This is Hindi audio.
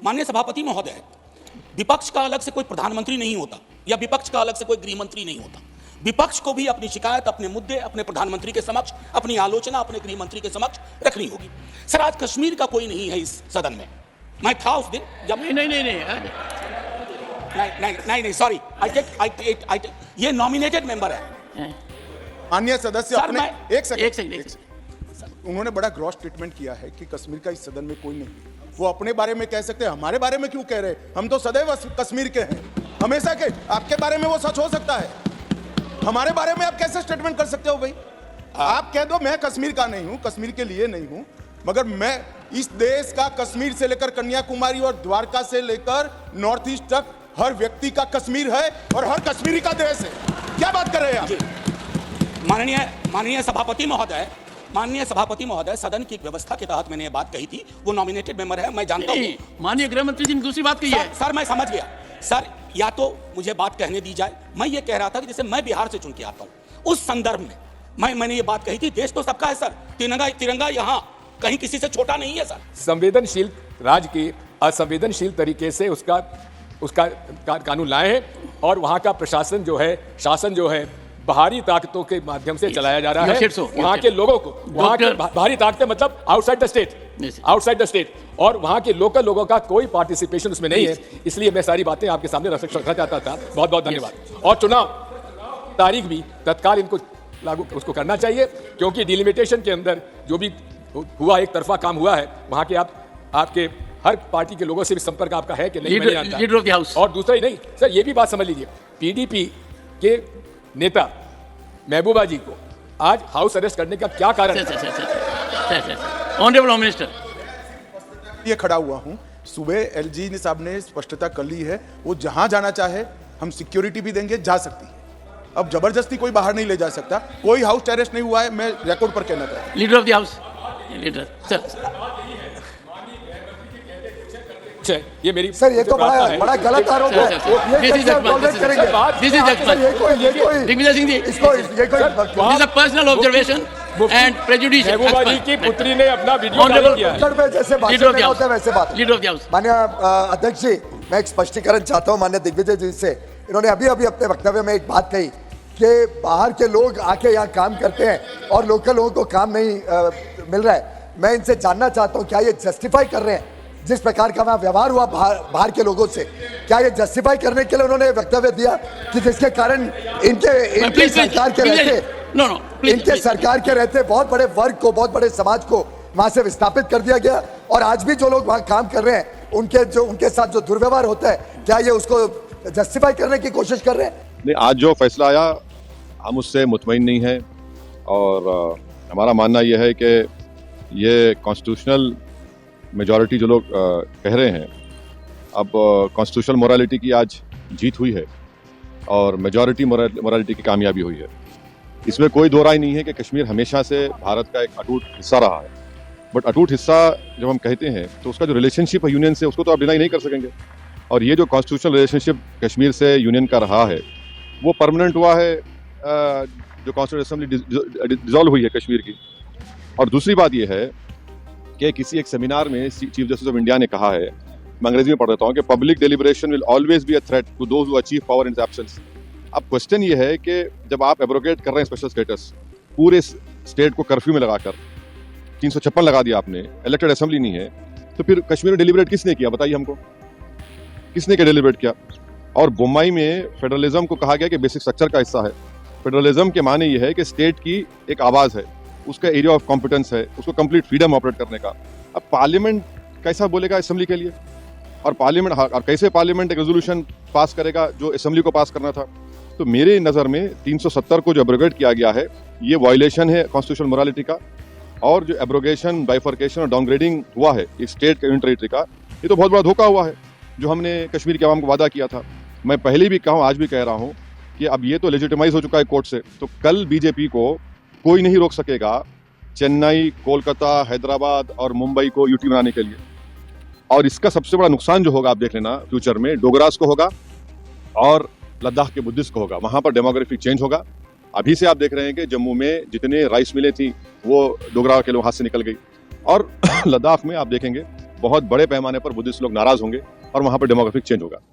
माननीय सभापति महोदय, विपक्ष का अलग से कोई प्रधानमंत्री नहीं होता या विपक्ष का अलग से कोई गृह मंत्री नहीं होता। विपक्ष को भी अपनी शिकायत, अपने मुद्दे अपने प्रधानमंत्री के समक्ष, अपनी आलोचना अपने गृह मंत्री के समक्ष रखनी होगी। सर, आज कश्मीर का कोई नहीं है इस सदन में। मैं था उस दिन जब नहीं, सॉरी, ये नॉमिनेटेड मेंबर है। माननीय सदस्य सर, अपने मैं- एक सेकंड, उन्होंने बड़ा ग्रॉस ट्रीटमेंट किया है कि कश्मीर का इस सदन में कोई नहीं। वो अपने बारे में कह सकते हैं, हमारे बारे में क्यों कह रहे? हम तो सदैव कश्मीर के हैं, हमेशा के। आपके बारे में वो सच हो सकता है, हमारे बारे में आप कैसे स्टेटमेंट कर सकते हो भाई? आप कह दो मैं कश्मीर का नहीं हूं, कश्मीर के लिए नहीं हूं, मगर मैं इस देश का, कश्मीर से लेकर कन्याकुमारी और द्वारका से लेकर नॉर्थ ईस्ट तक हर व्यक्ति का कश्मीर है और हर कश्मीरी का देश है। क्या बात कर रहे हैं आप? माननीय सभापति महोदय, सदन की व्यवस्था के तहत मैंने ये बात कही थी। वो नॉमिनेटेड मेंबर है, मैं जानता हूँ। माननीय गृह मंत्री जी ने दूसरी बात कही है। सर, मैं समझ गया। सर, या तो मुझे बात कहने दी जाए। मैं ये कह रहा था कि जैसे मैं बिहार से चुन के आता हूँ, उस संदर्भ में मैंने ये बात कही थी, देश तो सबका है सर, तिरंगा यहाँ कहीं किसी से छोटा नहीं है सर। संवेदनशील राज्य की असंवेदनशील तरीके से उसका कानून लाए हैं और वहाँ का प्रशासन जो है, शासन जो है, बाहरी ताकतों के माध्यम से चलाया जा रहा है। वहाँ के लोगों को, वहाँ के बाहरी ताकतें मतलब आउटसाइड द स्टेट, और वहाँ के लोकल लोगों का कोई पार्टिसिपेशन उसमें नहीं है। इसलिए मैं सारी बातें आपके सामने रखना चाहता था। बहुत बहुत धन्यवाद। और चुनाव तारीख भी तत्काल इनको लागू उसको करना चाहिए, क्योंकि डिलिमिटेशन के अंदर जो भी हुआ, एक तरफा काम हुआ है, वहाँ के आपके हर पार्टी के लोगों से भी संपर्क आपका है कि नहीं, मैं नहीं जानता। Leader of the house. और दूसरा ही नहीं सर, ये भी बात समझ लीजिए, पीडीपी के नेता महबूबा जी को आज हाउस अरेस्ट करने का क्या कारण है? ऑनरेबल होम मिनिस्टर, ये खड़ा हुआ हूं, सुबह एलजी साहब ने स्पष्टता कर ली है, वो जहां जाना चाहे हम सिक्योरिटी भी देंगे, जा सकती है। अब जबरदस्ती कोई बाहर नहीं ले जा सकता। कोई हाउस अरेस्ट नहीं हुआ है, मैं रिकॉर्ड पर कहना चाहता हूं। Leader of the house, leader sir, ये मेरी सर, ये तो बड़ा गलत आरोप है। ये कैसे आप टॉलरेट करेंगे? दिस इज दिग्विजय सिंह जी, इसको ये कोई this is personal observation and prejudice. Mehbooba ji की पुत्री ने अपना वीडियो डाल दिया है। पे जैसे बात लीडर ऑफ द होता है वैसे बात। Leader of the house. माननीय अध्यक्ष जी, मैं एक स्पष्टीकरण चाहता हूं माननीय दिग्विजय जी से। इन्होंने अभी अपने वक्तव्य में एक बात कही कि बाहर के लोग आके यहाँ काम करते हैं और लोकल लोगों को काम नहीं मिल रहा है। मैं इनसे जानना चाहता हूँ, क्या ये जस्टिफाई कर रहे हैं जिस प्रकार का वहाँ व्यवहार हुआ बाहर के लोगों से? क्या ये जस्टिफाई करने के लिए उन्होंने वक्तव्य दिया कि जिसके कारण इनके सरकार के रहते बहुत बड़े वर्ग को, बहुत बड़े समाज को वहां से विस्थापित कर दिया गया, और आज भी जो लोग वहां काम कर रहे हैं उनके साथ जो दुर्व्यवहार होता है, क्या ये उसको जस्टिफाई करने की कोशिश कर रहे हैं? नहीं, आज जो फैसला आया हम उससे मुतमईन नहीं है, और हमारा मानना यह है कि ये कॉन्स्टिट्यूशनल मेजॉरिटी जो लोग कह रहे हैं, अब कॉन्स्टिट्यूशनल मोरालिटी की आज जीत हुई है और मेजॉरिटी मोरालिटी की कामयाबी हुई है। इसमें कोई दो राय नहीं है कि कश्मीर हमेशा से भारत का एक अटूट हिस्सा रहा है। बट अटूट हिस्सा जब हम कहते हैं तो उसका जो रिलेशनशिप है यूनियन से, उसको तो आप डिनाई नहीं कर सकेंगे। और ये जो कॉन्स्टिट्यूशनल रिलेशनशिप कश्मीर से यूनियन का रहा है, वो परमानेंट हुआ है जो कॉन्स्टिट्यूशनल असेंबली डिसॉल्व हुई है कश्मीर की। और दूसरी बात यह है कि किसी एक सेमिनार में चीफ जस्टिस ऑफ इंडिया ने कहा है, मैं अंग्रेजी में पढ़ देता हूँ, कि public deliberation will always be a threat to those who achieve power in absence. अब क्वेश्चन ये है कि जब आप एब्रोगेट कर रहे हैं स्पेशल स्टेटस, पूरे स्टेट को कर्फ्यू में लगाकर 356 लगा दिया आपने, इलेक्टेड असेंबली नहीं है, तो फिर कश्मीर में डेलिब्रेट किसने किया? बताइए हमको, किसने क्या डेलिब्रेट किया? और बोम्बई में फेडरलिज्म को कहा गया कि बेसिक स्ट्रक्चर का हिस्सा है। फेडरलिज्म के माने ये है कि स्टेट की एक आवाज़ है, उसका एरिया ऑफ कॉम्पिटेंस है, उसको कंप्लीट फ्रीडम ऑपरेट करने का। अब पार्लियामेंट कैसा बोलेगा असेंबली के लिए? और पार्लियामेंट और कैसे पार्लियामेंट एक रेजोल्यूशन पास करेगा जो असेंबली को पास करना था? तो मेरे नज़र में 370 को जो एब्रोगेट किया गया है, ये वायलेशन है कॉन्स्टिट्यूशनल मोरालिटी का। और जो एब्रोगेशन, बाइफर्केशन और डाउनग्रेडिंग हुआ है एक स्टेट के यूनियन टेरिटरी का, ये तो बहुत बड़ा धोखा हुआ है जो हमने कश्मीर के आवाम को वादा किया था। मैं पहले भी कहा हूँ, आज भी कह रहा हूँ कि अब ये तो लेजिटिमाइज हो चुका है कोर्ट से, तो कल बीजेपी को कोई नहीं रोक सकेगा चेन्नई, कोलकाता, हैदराबाद और मुंबई को यूटी बनाने के लिए। और इसका सबसे बड़ा नुकसान जो होगा, आप देख लेना फ्यूचर में, डोगरास को होगा और लद्दाख के बुद्धिस्ट को होगा। वहां पर डेमोग्राफिक चेंज होगा। अभी से आप देख रहे हैं कि जम्मू में जितने राइस मिलें थी वो डोगरा के लोग हाथ से निकल गई, और लद्दाख में आप देखेंगे बहुत बड़े पैमाने पर बुद्धिस्ट लोग नाराज होंगे और वहाँ पर डेमोग्राफिक चेंज होगा।